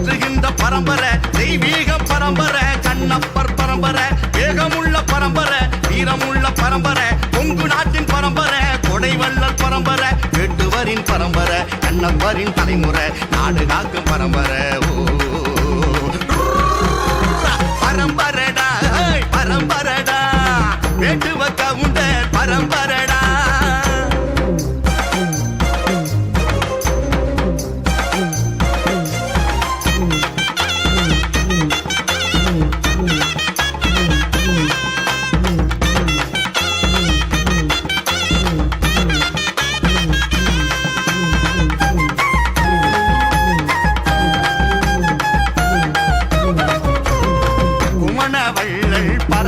போற்றுகின்ற பரம்பரை தெய்வீக பரம்பரை கண்ணப்பர் பரம்பரை வேகமுள்ள பரம்பரை வீரமுள்ள பரம்பரை கொங்கு நாட்டின் பரம்பரை கொடைவள்ளல் பரம்பரை வேட்டுவரின் பரம்பரை கண்ணப்பரின் தலைமுறை நாடு காக்கும் பரம்பரை பரம்பரடா பரம்பரடா வேட்டுவ கவுண்டர் பரம்பரடா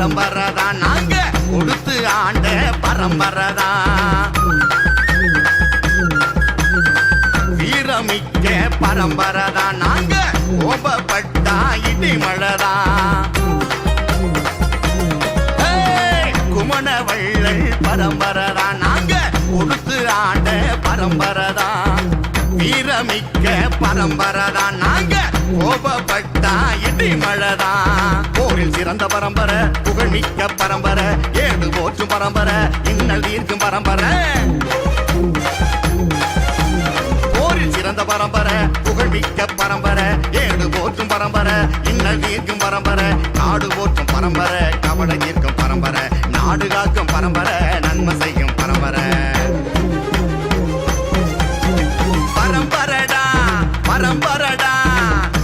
பரம்பரதா நாங்க கொடுத்து ஆண்ட பரம்பரதா வீரமிக்க பரம்பரதா நாங்க கோபப்பட்டா இடிமழதா குமணவள்ளல் பரம்பரதா நாங்க கொடுத்து ஆண்ட பரம்பரதா வீரமிக்க பரம்பரதா நாங்க கோபப்பட்டா இடிமழதா போரில் சிறந்த பரம்பரை புகழ்மிக்க பரம்பரை ஏடு போற்றும் பரம்பரை இன்னல் தீர்க்கும் பரம்பரை போரில் சிறந்த பரம்பரை புகழ்மிக்க பரம்பரை ஏடு போற்றும் பரம்பரை இன்னல் தீர்க்கும் பரம்பரை நாடு போற்றும் பரம்பரை கவலை தீர்க்கும் பரம்பரை நாடு காக்கும் பரம்பரை நன்மை செய்யும் பரம்பரை பரம்பரடா பரம்பரடா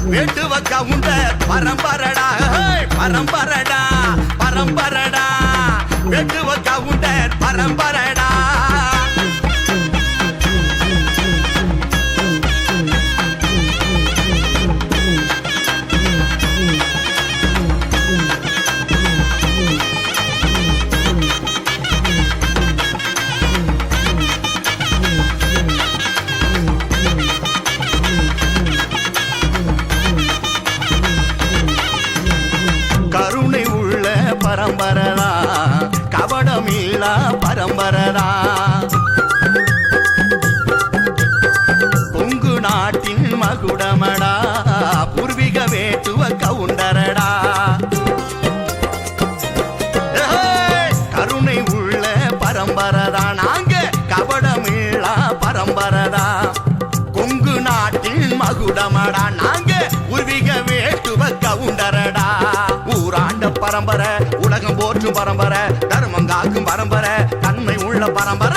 வேட்டுவ கவுண்டர் பரம்பரடா பரம்பரடா பரம்பரடா வேட்டுவ கவுண்டர் பரம்பரடா பரம்பரதா கபடமில்லா பரம்பரதா கொங்கு நாட்டின் மகுடமடா பூர்வீக வேட்டுவ கவுண்டரடா கருணை உள்ள பரம்பரதா நாங்க கபடமில்லா பரம்பரதா கொங்கு நாட்டின் மகுடமடா நாங்க பூர்வீக வேட்டுவ கவுண்டரடா ஊராண்ட பரம்பரை உலகம் போற்றும் பரம்பரை தர்மம் காக்கும் பரம்பரை தன்மை உள்ள பரம்பரை